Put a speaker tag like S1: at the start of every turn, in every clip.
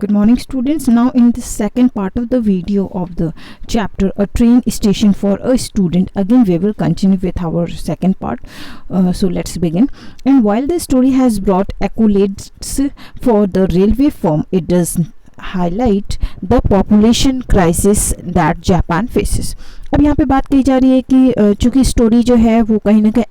S1: Good morning students. Now in the second part of the video of the chapter a train station for a student, again we will continue with our second part. So let's begin. And while the story has brought accolades for the railway firm, it does highlight the population crisis that Japan faces. अब यहाँ पे बात कही जा रही है कि चूँकि स्टोरी जो है वो कहीं ना कहीं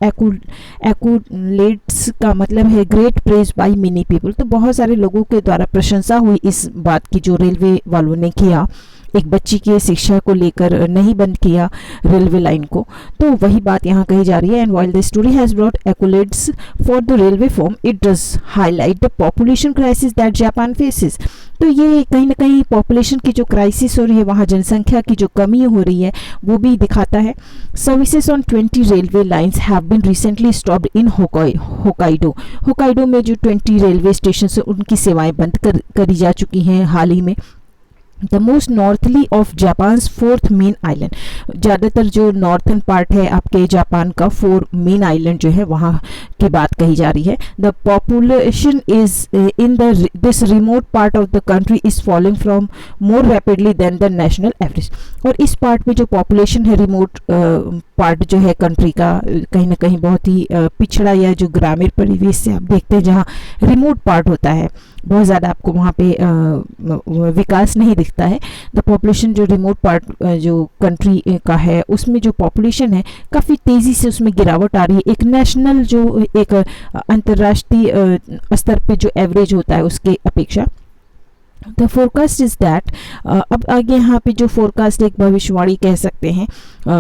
S1: एक्यूलेट्स का मतलब है great praise by many people, तो बहुत सारे लोगों के द्वारा प्रशंसा हुई इस बात की जो रेलवे वालों ने किया, एक बच्ची की शिक्षा को लेकर नहीं बंद किया रेलवे लाइन को, तो वही बात यहाँ कही जा रही है. And while the story has brought accolades for the railway firm, it does highlight the population crisis that Japan faces. तो ये कहीं ना कहीं पॉपुलेशन की जो क्राइसिस हो रही है, वहाँ जनसंख्या की जो कमी हो रही है वो भी दिखाता है. Services on 20 railway lines have been recently stopped in Hokkaido. Hokkaido में जो 20 रेलवे स्टेशन है उनकी सेवाएं बंद करी जा चुकी हैं हाल ही में. The most northerly of Japan's fourth main island, ज़्यादातर जो नॉर्थन पार्ट है आपके जापान का 4 मेन आइलैंड जो है वहाँ की बात कही जा रही है. The population is in this remote part of the country is following from more rapidly than the national average. और इस पार्ट में जो पॉपुलेशन है रिमोट पार्ट जो है कंट्री का, कहीं ना कहीं बहुत ही पिछड़ा या जो ग्रामीण परिवेश से आप देखते हैं जहाँ रिमोट पार्ट होता है, बहुत ज़्यादा आपको वहाँ पे विकास नहीं दिखता है. द पॉपुलेशन जो रिमोट पार्ट जो कंट्री का है उसमें जो पॉपुलेशन है काफ़ी तेज़ी से उसमें गिरावट आ रही है, एक नेशनल जो एक अंतर्राष्ट्रीय स्तर पे जो एवरेज होता है उसके अपेक्षा. द फोरकास्ट इज़ दैट, अब आगे यहाँ पे जो फोरकास्ट एक भविष्यवाणी कह सकते हैं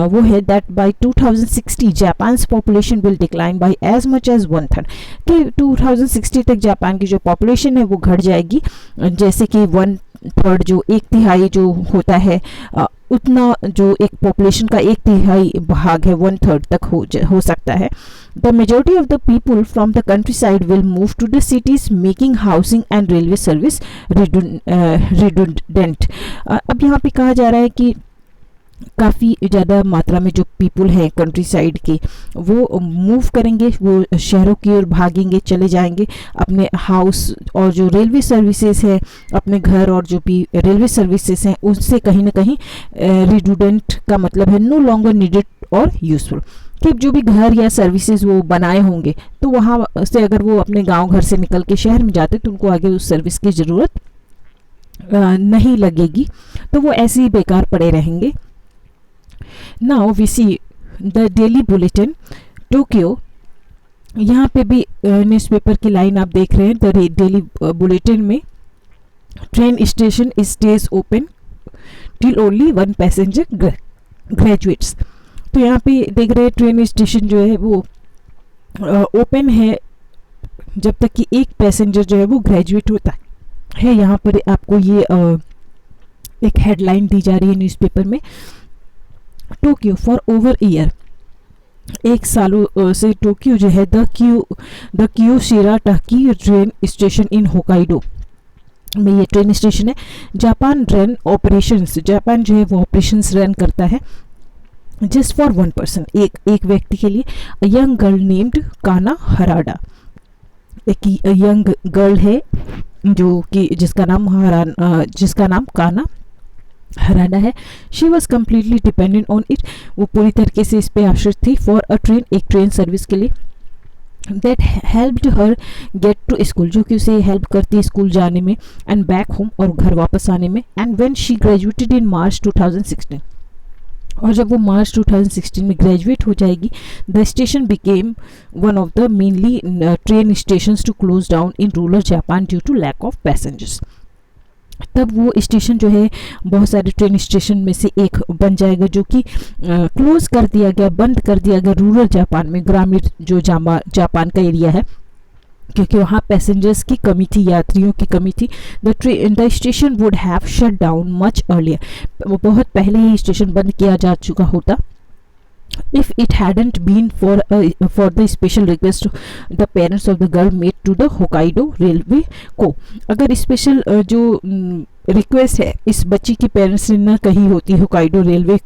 S1: वो है that by 2060 Japan's population will decline by as much as 1/3, कि 2060 तक जापान की जो पॉपुलेशन है वो घट जाएगी, जैसे कि 1/3 जो 1/3 जो होता है उतना जो एक पॉपुलेशन का 1/3 भाग है 1/3 तक हो सकता है. The majority of the people from the countryside will move to the cities making housing and railway service redundant. अब यहाँ पे कहा जा रहा है कि काफ़ी ज़्यादा मात्रा में जो पीपल हैं कंट्री साइड के वो मूव करेंगे, वो शहरों की ओर भागेंगे, चले जाएंगे. अपने हाउस और जो रेलवे सर्विसेज है, अपने घर और जो भी रेलवे सर्विसेज हैं उनसे कहीं ना कहीं रिडंडेंट का मतलब है नो लॉन्गर नीडेड और यूजफुल, कि जो भी घर या सर्विसेज वो बनाए होंगे तो वहाँ से अगर वो अपने गांव घर से निकल के शहर में जाते तो उनको आगे उस सर्विस की ज़रूरत नहीं लगेगी, तो वो ऐसे ही बेकार पड़े रहेंगे. Now we see the daily bulletin Tokyo. यहाँ पे भी न्यूज़पेपर की लाइन आप देख रहे हैं. द डेली बुलेटिन में train station stage open till only 1 passenger graduates. तो यहाँ पे देख रहे हैं ट्रेन स्टेशन जो है वो ओपन है जब तक कि एक पैसेंजर जो है वो ग्रेजुएट होता है. यहाँ पर आपको ये एक हेडलाइन दी जा रही है न्यूज़पेपर में. टोक्यो फॉर ओवर ईयर, एक सालों से टोक्यो जो है द क्यूशिरा टाकी ट्रेन स्टेशन इन होकाइडो में ये ट्रेन स्टेशन है. जापान रन ऑपरेशंस, जापान जो है वो ऑपरेशंस रन करता है जस्ट फॉर 1 पर्सन, एक व्यक्ति के लिए. यंग गर्ल नेम्ड काना हराडा, एक यंग गर्ल है जो कि जिसका नाम काना हराडा है. She was completely dependent on it, वो पूरी तरीके से इस पे आश्रित थी. फॉर अ ट्रेन, एक ट्रेन सर्विस के लिए. That helped her get to school, जो कि उसे हेल्प करती है स्कूल जाने में, एंड बैक होम और घर वापस आने में. And when she graduated in March 2016, और जब वो मार्च 2016 में ग्रेजुएट हो जाएगी, the station became one of the mainly train stations to close down in rural Japan due to lack of passengers. तब वो स्टेशन जो है बहुत सारे ट्रेन स्टेशन में से एक बन जाएगा जो कि क्लोज कर दिया गया, बंद कर दिया गया रूरल जापान में, ग्रामीण जो जापान का एरिया है, क्योंकि वहाँ पैसेंजर्स की कमी थी, यात्रियों की कमी थी. The station would have shut down much earlier, वो बहुत पहले ही स्टेशन बंद किया जा चुका होता. If it hadn't been for the special request the parents of the girl made to the Hokkaido Railway को, अगर स्पेशल जो रिक्वेस्ट है इस बच्ची की पेरेंट्स ने ना कही होती, होकाइडो रेलवे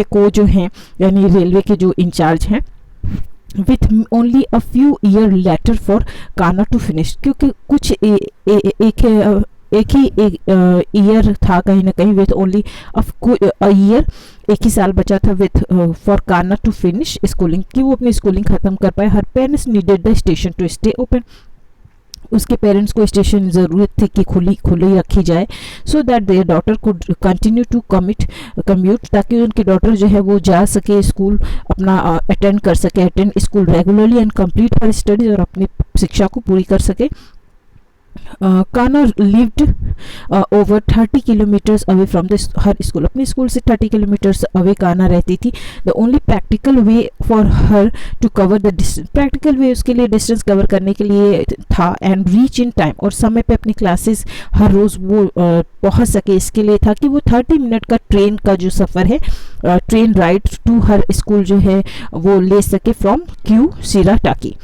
S1: को जो हैं यानी रेलवे के जो इंचार्ज हैं with only a few year later for Kana to finish, क्योंकि कुछ एक ही ईयर था कहीं ना कहीं, विथ ओनली अ ईयर, एक ही साल बचा था विथ फॉर काना टू फिनिश स्कूलिंग, कि वो अपनी स्कूलिंग खत्म कर पाए। Her parents needed the station to stay open, उसके पेरेंट्स को स्टेशन ज़रूरत थी कि खुली रखी जाए, so that their daughter could continue to commute, ताकि उनकी डॉटर जो है वो जा सके स्कूल, अपना अटेंड कर सके, attend school regularly and complete her studies, और अपनी शिक्षा को पूरी कर सके। Kana lived over 30 kilometers away from her school, अपने स्कूल से 30 किलोमीटर्स अवे काना रहती थी। The only practical way for her to cover the distance, practical way उसके लिए डिस्टेंस कवर करने के लिए था, and reach in time, और समय पे अपनी क्लासेस हर रोज़ वो पहुंच सके, इसके लिए था कि वो 30 मिनट का ट्रेन का जो सफ़र है, train ride to her school जो है वो ले सके from Kyu Shirataki.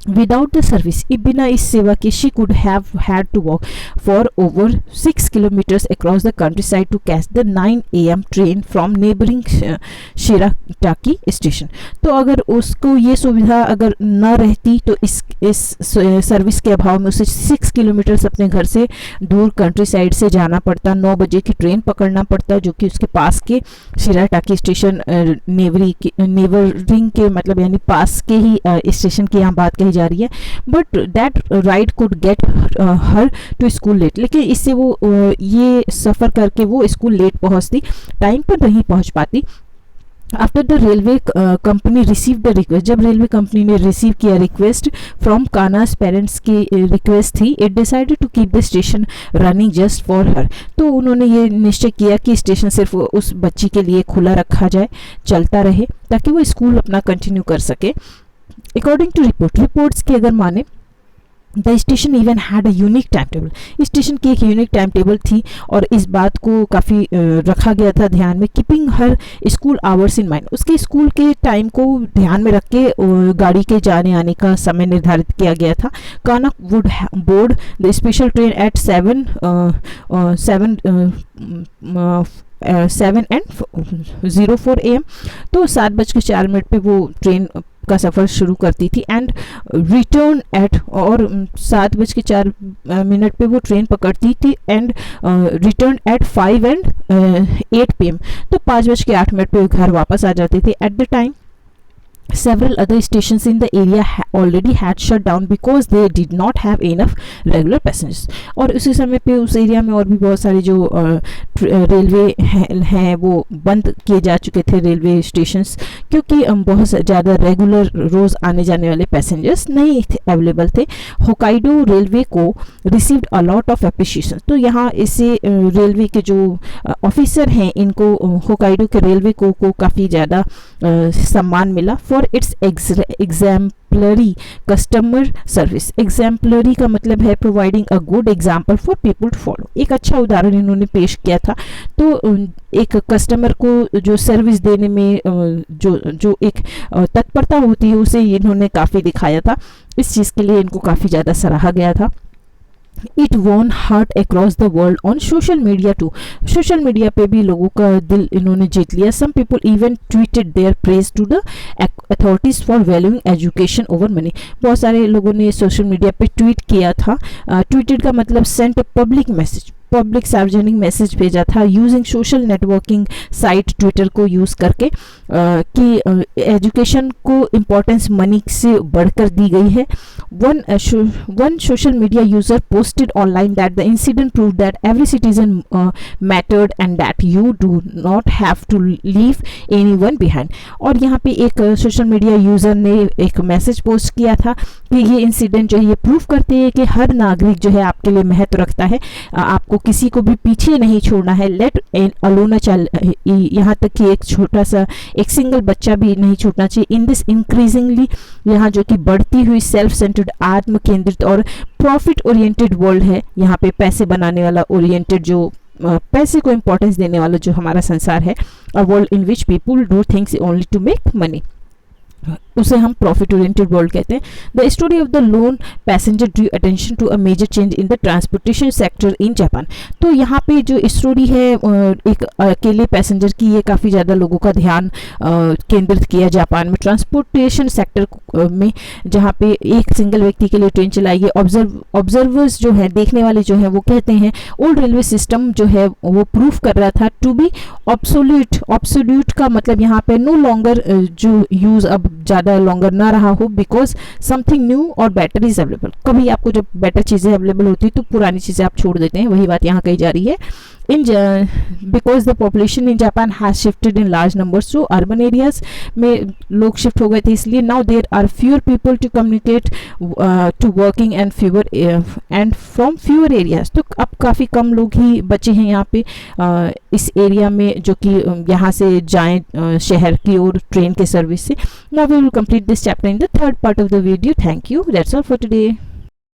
S1: Without the service, बिना इस सेवा के, she could have had to walk for over 6 kilometers across the countryside to catch the 9 AM train from neighboring Shirataki station। तो अगर उसको ये सुविधा अगर न रहती तो इस सर्विस के अभाव में उसे 6 किलोमीटर्स अपने घर से दूर कंट्री साइड से जाना पड़ता, 9 बजे की ट्रेन पकड़ना पड़ता, जो कि उसके पास के शिराटाकी स्टेशन, नेबरिंग के मतलब यानी पास के ही स्टेशन की यहाँ बात कही जा रही है। But that ride could get her to school late, लेकिन इससे वो ये सफ़र करके वो स्कूल लेट पहुंचती, टाइम पर नहीं पहुंच पाती। After the railway company receive the request, जब रेलवे कंपनी ने रिसीव किया रिक्वेस्ट फ्रॉम कानास पेरेंट्स की रिक्वेस्ट थी, it decided to keep the station running just for her, तो उन्होंने ये निश्चय किया कि स्टेशन सिर्फ उस बच्ची के लिए खुला रखा जाए, चलता रहे, ताकि वो स्कूल अपना कंटिन्यू कर सके। अकॉर्डिंग टू रिपोर्ट्स की अगर माने, the station even had a unique time table, station की एक यूनिक टाइम टेबल थी, और इस बात को काफ़ी रखा गया था ध्यान में, keeping her school hours in mind, उसके स्कूल के टाइम को ध्यान में रख के गाड़ी के जाने आने का समय निर्धारित किया गया था। काना would board the special train eight 7:04 AM, तो 7:04 पे वो ट्रेन का सफ़र शुरू करती थी, एंड रिटर्न एट, और 7:04 पे वो ट्रेन पकड़ती थी, एंड रिटर्न एट 5:08 PM, तो 5:08 पे घर वापस आ जाती थी। At the time several other stations in the area already had shut down because they did not have enough regular passengers, और उसी समय पे उस एरिया में और भी बहुत सारे जो रेलवे हैं वो बंद किए जा चुके थे, रेलवे स्टेशंस, क्योंकि बहुत ज़्यादा रेगुलर रोज़ आने जाने वाले पैसेंजर्स नहीं थे, अवेलेबल थे। होकाइडो रेलवे को received a lot of appreciation, तो यहाँ इससे रेलवे के जो ऑफिसर हैं इनको होकाइडो के रेलवे को काफ़ी ज़्यादा सम्मान मिला for its exemplary customer service. Exemplary का मतलब है providing a good example for people to follow, एक अच्छा उदाहरण इन्होंने पेश किया था। तो एक कस्टमर को जो सर्विस देने में जो एक तत्परता होती है उसे इन्होंने काफ़ी दिखाया था, इस चीज़ के लिए इनको काफ़ी ज़्यादा सराहा गया था। It won heart across the world on social media too, social media पे भी लोगों का दिल इन्होंने जीत लिया। Some people even tweeted their praise to the authorities for valuing education over money, बहुत सारे लोगों ने सोशल मीडिया पे ट्वीट किया था। ट्वीटेड का मतलब sent a public message, public सार्वजनिक मैसेज भेजा था, using social networking site Twitter को यूज़ करके कि एजुकेशन को इम्पोर्टेंस मनी से बढ़कर दी गई है। One social media user posted online that the incident prove that every citizen mattered and that you do not have to leave anyone behind, और यहाँ पे एक सोशल मीडिया यूज़र ने एक मैसेज पोस्ट किया था कि ये इंसिडेंट जो है ये प्रूव करते हैं कि हर नागरिक जो है आपके लिए महत्व रखता है, आपको किसी को भी पीछे नहीं छोड़ना है। लेट अलोन चाइल्ड, यहाँ तक कि एक छोटा सा एक सिंगल बच्चा भी नहीं छूटना चाहिए। इन दिस इंक्रीजिंगली, यहाँ जो कि बढ़ती हुई सेल्फ सेंटर्ड, आत्म केंद्रित और प्रॉफिट ओरिएंटेड वर्ल्ड है, यहाँ पे पैसे बनाने वाला ओरिएंटेड, जो पैसे को इंपॉर्टेंस देने वाला जो हमारा संसार है, a world in which people do things only to make money. उसे हम प्रॉफिट ओरिएंटेड वर्ल्ड कहते हैं। The story of the lone passenger drew attention to a major change in the transportation sector in Japan. तो यहाँ पे जो story है एक अकेले पैसेंजर की, ये काफ़ी ज़्यादा लोगों का ध्यान केंद्रित किया जापान में ट्रांसपोर्टेशन सेक्टर में, जहाँ पे एक सिंगल व्यक्ति के लिए ट्रेन चलाई है। ऑब्जर्वर्स जो है, देखने वाले जो है, वो कहते हैं ओल्ड रेलवे सिस्टम जो है वो प्रूव कर रहा था टू बी ऑब्सोल्यूट। ऑब्सोल्यूट का मतलब यहाँ पे नो लॉन्गर, जो यूज़ अब ज़्यादा लॉन्गर ना रहा हो, बिकॉज समथिंग न्यू और बेटर इज अवेलेबल। कभी आपको जब बेटर चीज़ें अवेलेबल होती है तो पुरानी चीज़ें आप छोड़ देते हैं, वही बात यहाँ कही जा रही है। In because the population in Japan has shifted in large numbers, जो अर्बन एरियाज में लोग शिफ्ट हो गए थे, इसलिए now there are fewer people to communicate to working and fewer and from fewer areas. तो अब काफ़ी कम लोग ही बचे हैं यहाँ पे इस एरिया में, जो कि यहाँ से जाएं शहर की ओर ट्रेन के सर्विस से। Now we will complete this chapter in the third part of the video. Thank you, that's all for today.